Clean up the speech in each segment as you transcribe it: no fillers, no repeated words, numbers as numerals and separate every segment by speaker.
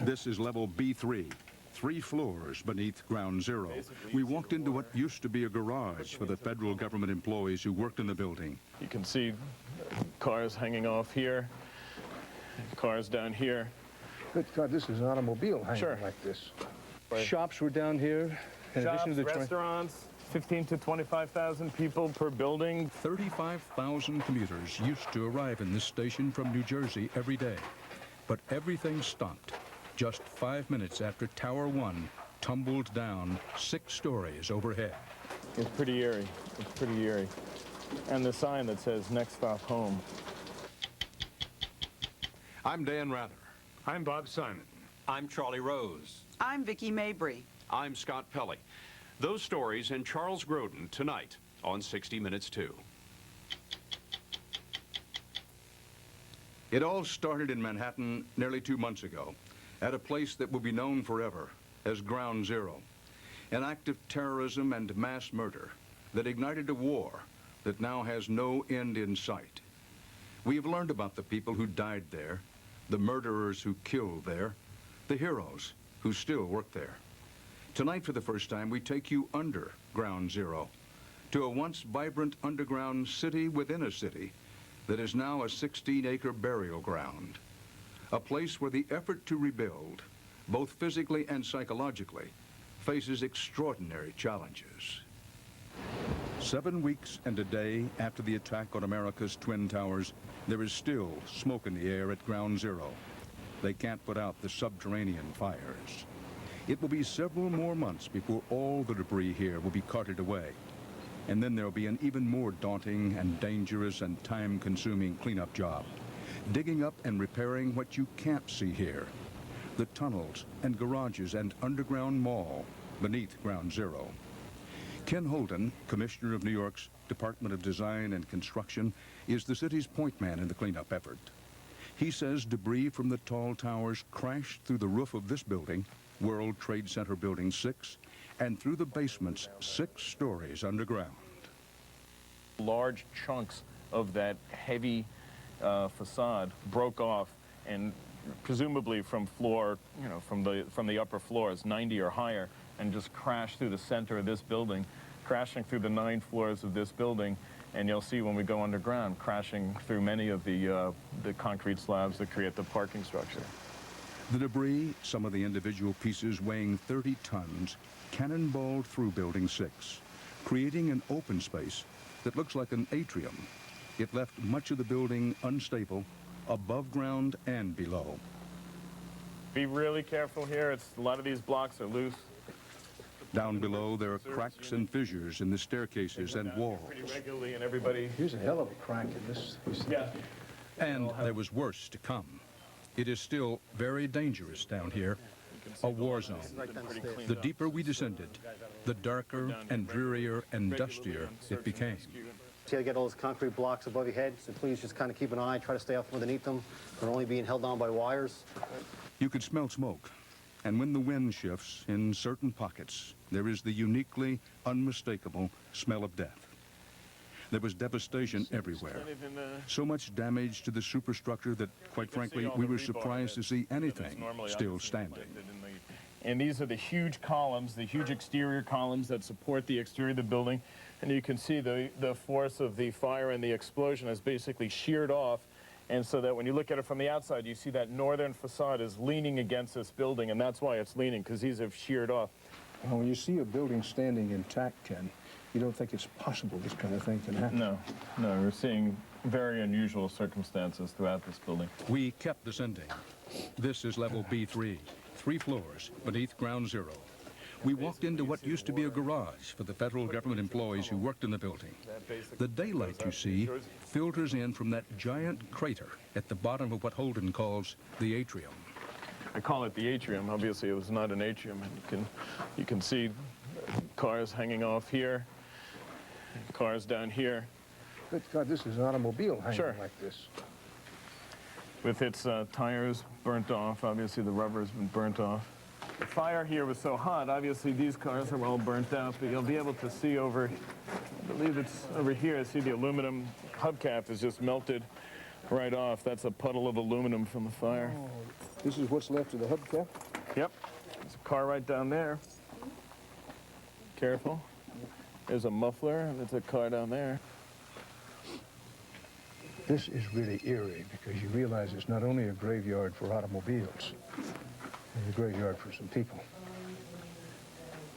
Speaker 1: This is level B3, 3 floors beneath ground zero. We walked into what used to be a garage for the federal government employees who worked in the building.
Speaker 2: You can see cars hanging off here, cars down here.
Speaker 3: Good God, this is an automobile hanging like this. Shops were down here.
Speaker 2: Shops, restaurants, 15 to 25,000 people per building.
Speaker 1: 35,000 commuters used to arrive in this station from New Jersey every day. But everything stopped just 5 minutes after Tower 1 tumbled down 6 stories overhead.
Speaker 2: It's pretty eerie. It's pretty eerie. And the sign that says, "Next stop home."
Speaker 4: I'm Dan Rather.
Speaker 5: I'm Bob Simon.
Speaker 6: I'm Charlie Rose.
Speaker 7: I'm Vicki Mabry.
Speaker 4: I'm Scott Pelley. Those stories and Charles Grodin tonight on 60 Minutes 2.
Speaker 1: It all started in Manhattan nearly 2 months ago, at a place that will be known forever as Ground Zero, an act of terrorism and mass murder that ignited a war that now has no end in sight. We have learned about the people who died there, the murderers who killed there, the heroes who still work there. Tonight, for the first time, we take you under Ground Zero, to a once vibrant underground city within a city that is now a 16-acre burial ground, a place where the effort to rebuild, both physically and psychologically, faces extraordinary challenges. 7 weeks and a day after the attack on America's Twin Towers, there is still smoke in the air at Ground Zero. They can't put out the subterranean fires. It will be several more months before all the debris here will be carted away. And then there'll be an even more daunting and dangerous and time-consuming cleanup job, digging up and repairing what you can't see here, the tunnels and garages and underground mall beneath Ground Zero. Ken Holden, Commissioner of New York's Department of Design and Construction, is the city's point man in the cleanup effort. He says debris from the tall towers crashed through the roof of this building, World Trade Center Building 6, and through the basements 6 stories underground.
Speaker 2: Large chunks of that heavy facade broke off, and presumably from floor, from the upper floors, 90 or higher, and just crashed through the center of this building, crashing through the 9 floors of this building. And you'll see when we go underground, crashing through many of the concrete slabs that create the parking structure.
Speaker 1: The debris, some of the individual pieces weighing 30 tons, cannonballed through Building 6, creating an open space that looks like an atrium. It left much of the building unstable, above ground and below.
Speaker 2: Be really careful here. A lot of these blocks are loose.
Speaker 1: Down below, there are cracks and fissures in the staircases and walls.
Speaker 2: Pretty regularly, and everybody.
Speaker 3: Here's a hell of a crack in this.
Speaker 2: Yeah.
Speaker 1: And there was worse to come. It is still very dangerous down here, a war zone. The deeper we descended, the darker and drearier and dustier it became.
Speaker 8: See, I get all those concrete blocks above your head, so please just kind of keep an eye, try to stay up underneath them. They're only being held down by wires.
Speaker 1: You could smell smoke, and when the wind shifts in certain pockets, there is the uniquely unmistakable smell of death. There was devastation everywhere. So much damage to the superstructure that, quite frankly, we were surprised to see anything still standing.
Speaker 2: And these are the huge columns, the huge exterior columns that support the exterior of the building. And you can see the force of the fire and the explosion has basically sheared off. And so that when you look at it from the outside, you see that northern facade is leaning against this building, and that's why it's leaning, because these have sheared off.
Speaker 3: When you see a building standing intact, Ken, you don't think it's possible this kind of thing can happen.
Speaker 2: No, we're seeing very unusual circumstances throughout this building.
Speaker 1: We kept descending. This is level B3, 3 floors beneath Ground Zero. We walked into what used to be a garage for the federal government employees who worked in the building. The daylight you see filters in from that giant crater at the bottom of what Holden calls the atrium.
Speaker 2: I call it the atrium. Obviously, it was not an atrium. And you can see cars hanging off here, cars down here.
Speaker 3: Good God, this is an automobile hanging like this.
Speaker 2: With its tires burnt off. Obviously, the rubber has been burnt off. The fire here was so hot, obviously these cars are all burnt out, but you'll be able to see over, I believe it's over here, see the aluminum hubcap is just melted right off. That's a puddle of aluminum from the fire.
Speaker 3: Oh. This is what's left of the hubcap?
Speaker 2: Yep. There's a car right down there. Careful. There's a muffler, and there's a car down there.
Speaker 3: This is really eerie because you realize it's not only a graveyard for automobiles, it's a graveyard for some people.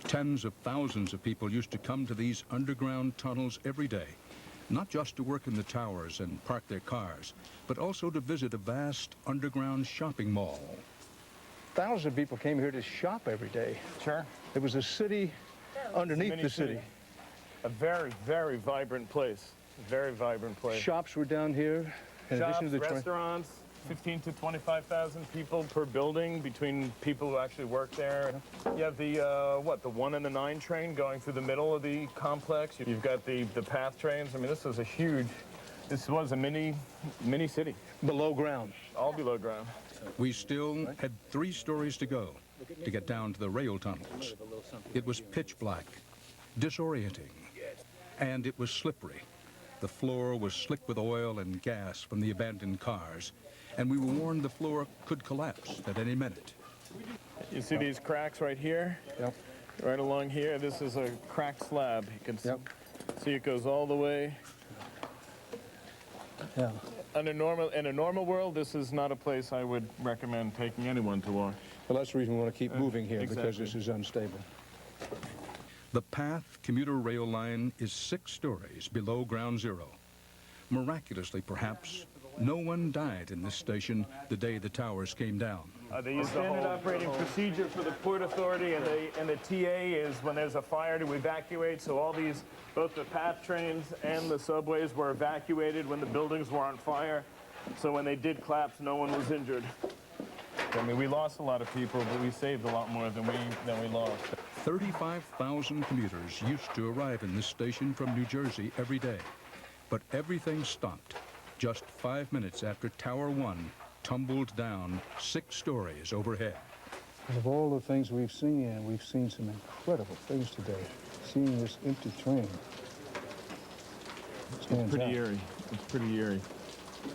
Speaker 1: Tens of thousands of people used to come to these underground tunnels every day, not just to work in the towers and park their cars, but also to visit a vast underground shopping mall.
Speaker 3: Thousands of people came here to shop every day.
Speaker 2: Sure.
Speaker 3: It was a city underneath
Speaker 2: Mini
Speaker 3: the city.
Speaker 2: A very, very vibrant place. Very vibrant place.
Speaker 3: Shops were down here. In
Speaker 2: Shops,
Speaker 3: addition to the
Speaker 2: restaurants, 15 to 25,000 people per building between people who actually work there. You have the, the 1 and the 9 train going through the middle of the complex. You've got the PATH trains. I mean, this was a mini city.
Speaker 3: below ground.
Speaker 2: All below ground.
Speaker 1: We still had 3 stories to go to get down to the rail tunnels. It was pitch black, disorienting, and it was slippery. The floor was slick with oil and gas from the abandoned cars, and we were warned the floor could collapse at any minute.
Speaker 2: You see these cracks right here?
Speaker 3: Yep.
Speaker 2: Right along here, this is a cracked slab. You can see it goes all the way.
Speaker 3: Yeah.
Speaker 2: In a normal world, this is not a place I would recommend taking anyone to walk.
Speaker 3: Well, that's the reason we want to keep moving here, because
Speaker 2: exactly.
Speaker 3: this is unstable.
Speaker 1: The PATH commuter rail line is 6 stories below ground zero. Miraculously, perhaps, no one died in this station the day the towers came down.
Speaker 2: They use standard operating procedure for the Port Authority, and the TA is when there's a fire to evacuate. So all these, both the PATH trains and the subways were evacuated when the buildings were on fire. So when they did collapse, no one was injured. I mean, we lost a lot of people, but we saved a lot more than we lost.
Speaker 1: 35,000 commuters used to arrive in this station from New Jersey every day. But everything stopped just 5 minutes after Tower 1 tumbled down 6 stories overhead.
Speaker 3: Of all the things we've seen some incredible things today. Seeing this empty train.
Speaker 2: It's pretty eerie. It's pretty eerie.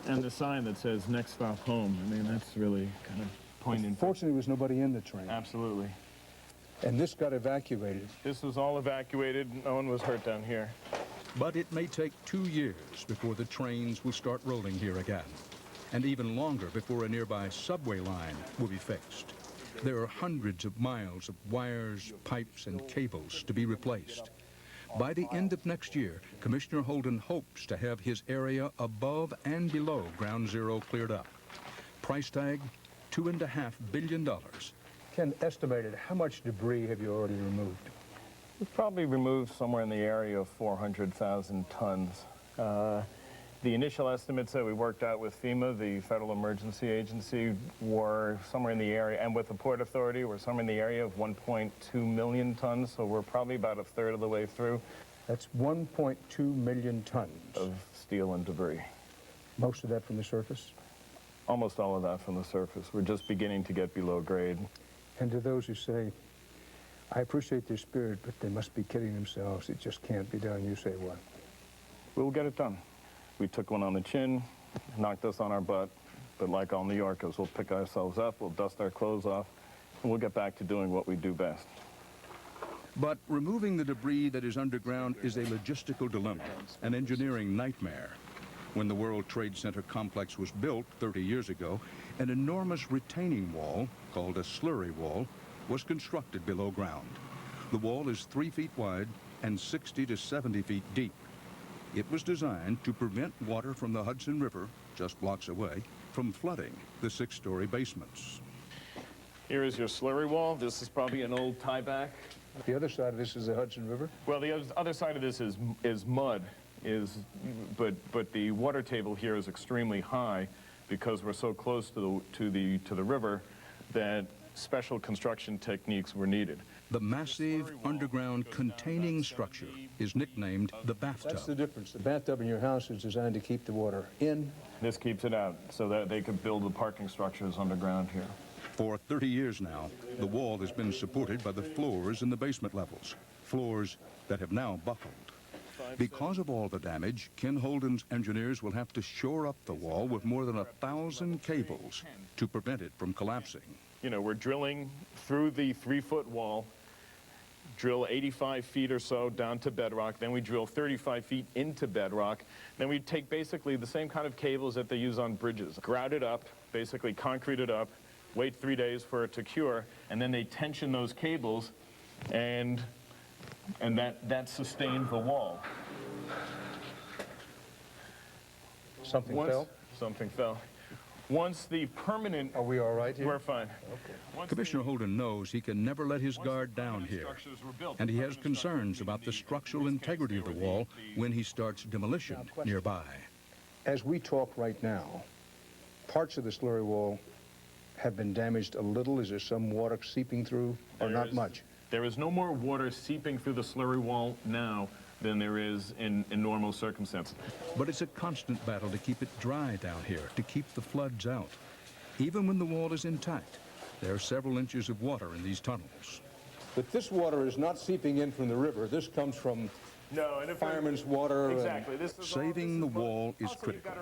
Speaker 2: And the sign that says next stop home, I mean, that's really kind of poignant.
Speaker 3: Fortunately, there was nobody in the train.
Speaker 2: Absolutely.
Speaker 3: And this got evacuated.
Speaker 2: This was all evacuated. No one was hurt down here.
Speaker 1: But it may take 2 years before the trains will start rolling here again, and even longer before a nearby subway line will be fixed. There are hundreds of miles of wires, pipes, and cables to be replaced. By the end of next year, Commissioner Holden hopes to have his area above and below ground zero cleared up. Price tag, $2.5 billion.
Speaker 3: Ken estimated how much debris have you already removed?
Speaker 2: We've probably removed somewhere in the area of 400,000 tons. The initial estimates that we worked out with FEMA, the Federal Emergency Agency, were somewhere in the area, and with the Port Authority, were somewhere in the area of 1.2 million tons, so we're probably about a third of the way through.
Speaker 3: That's 1.2 million tons.
Speaker 2: Of steel and debris.
Speaker 3: Most of that from the surface?
Speaker 2: Almost all of that from the surface. We're just beginning to get below grade.
Speaker 3: And to those who say, I appreciate their spirit, but they must be kidding themselves. It just can't be done. You say what?
Speaker 2: We'll get it done. We took one on the chin, knocked us on our butt, but like all New Yorkers, we'll pick ourselves up, we'll dust our clothes off, and we'll get back to doing what we do best.
Speaker 1: But removing the debris that is underground is a logistical dilemma, an engineering nightmare. When the World Trade Center complex was built 30 years ago, an enormous retaining wall, called a slurry wall, was constructed below ground. The wall is 3 feet wide and 60 to 70 feet deep. It was designed to prevent water from the Hudson River, just blocks away, from flooding the 6-story basements.
Speaker 2: Here is your slurry wall. This is probably an old tieback.
Speaker 3: The other side of this is the Hudson River?
Speaker 2: Well, the other side of this is mud, but the water table here is extremely high because we're so close to the river that special construction techniques were needed.
Speaker 1: The massive underground containing structure is nicknamed the bathtub.
Speaker 3: That's the difference. The bathtub in your house is designed to keep the water in.
Speaker 2: This keeps it out so that they could build the parking structures underground here.
Speaker 1: For 30 years now, the wall has been supported by the floors in the basement levels, floors that have now buckled. Because of all the damage, Ken Holden's engineers will have to shore up the wall with more than 1,000 cables to prevent it from collapsing.
Speaker 2: You know, we're drilling through the 3-foot wall, drill 85 feet or so down to bedrock, then we drill 35 feet into bedrock, then we take basically the same kind of cables that they use on bridges, grout it up, basically concrete it up, wait 3 days for it to cure, and then they tension those cables, and that sustained the wall.
Speaker 3: Something fell?
Speaker 2: Something fell. Once the permanent...
Speaker 3: Are we all right here?
Speaker 2: We're fine.
Speaker 3: Okay.
Speaker 1: Commissioner Holden knows he can never let his guard down here, and he has concerns about the structural integrity of the wall when he starts demolition nearby.
Speaker 3: As we talk right now, parts of the slurry wall have been damaged a little. Is there some water seeping through, or not much?
Speaker 2: There is no more water seeping through the slurry wall now than there is in normal circumstances.
Speaker 1: But it's a constant battle to keep it dry down here, to keep the floods out. Even when the wall is intact, there are several inches of water in these tunnels.
Speaker 3: But this water is not seeping in from the river. This comes from fireman's water.
Speaker 2: Exactly.
Speaker 1: Saving the wall is critical.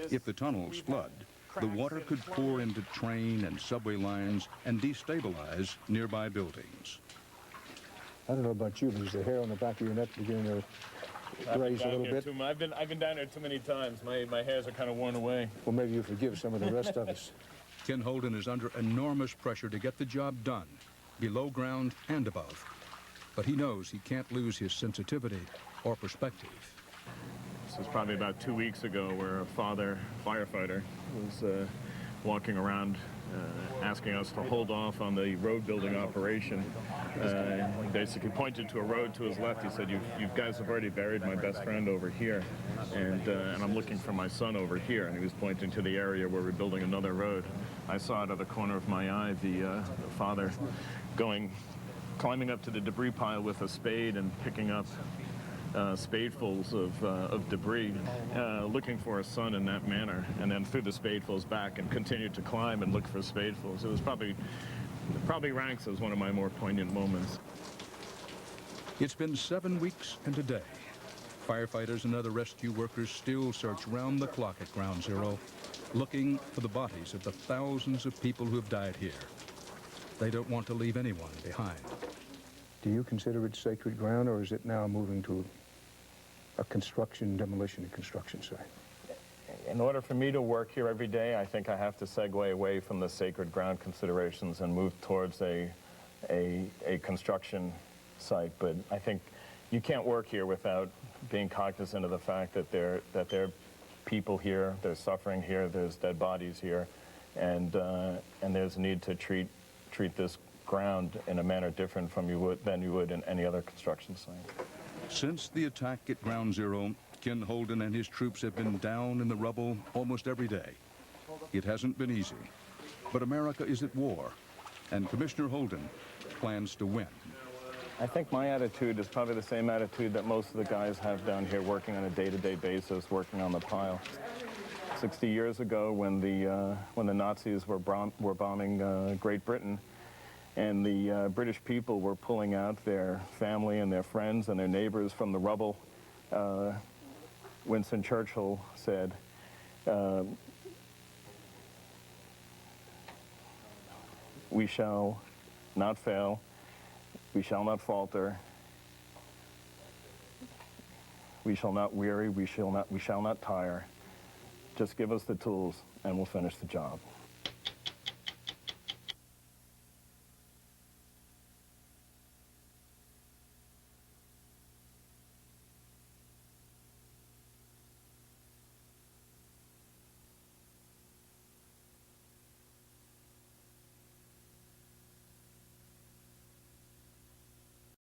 Speaker 1: If the tunnels flood, the water could pour into train and subway lines and destabilize nearby buildings.
Speaker 3: I don't know about you, but is the hair on the back of your neck beginning to raise a little bit?
Speaker 2: I've been down there too many times. My hairs are kind of worn away.
Speaker 3: Well, maybe you forgive some of the rest of us.
Speaker 1: Ken Holden is under enormous pressure to get the job done, below ground and above. But he knows he can't lose his sensitivity or perspective.
Speaker 2: This was probably about 2 weeks ago where a father firefighter was walking around asking us to hold off on the road building operation. He basically pointed to a road to his left. He said, you guys have already buried my best friend over here, and I'm looking for my son over here. And he was pointing to the area where we're building another road. I saw out of the corner of my eye the father climbing up to the debris pile with a spade and picking up spadefuls of debris, looking for his son in that manner, and then threw the spadefuls back and continued to climb and look for spadefuls. It was probably ranks as one of my more poignant moments.
Speaker 1: It's been 7 weeks and a day. Firefighters and other rescue workers still search round the clock at Ground Zero, looking for the bodies of the thousands of people who have died here. They don't want to leave anyone behind.
Speaker 3: Do you consider it sacred ground, or is it now moving to a demolition and construction site?
Speaker 2: In order for me to work here every day, I think I have to segue away from the sacred ground considerations and move towards a construction site. But I think you can't work here without being cognizant of the fact that there are people here, there's suffering here, there's dead bodies here, and there's a need to treat this ground in a manner different than you would in any other construction site.
Speaker 1: Since the attack at Ground Zero, Ken Holden and his troops have been down in the rubble almost every day. It hasn't been easy, but America is at war, and Commissioner Holden plans to win.
Speaker 2: I think my attitude is probably the same attitude that most of the guys have down here working on a day-to-day basis, working on the pile. 60 years ago, when the Nazis were bombing Great Britain, and the British people were pulling out their family and their friends and their neighbors from the rubble, Winston Churchill said, "We shall not fail, we shall not falter, we shall not weary, we shall not tire. Just give us the tools and we'll finish the job."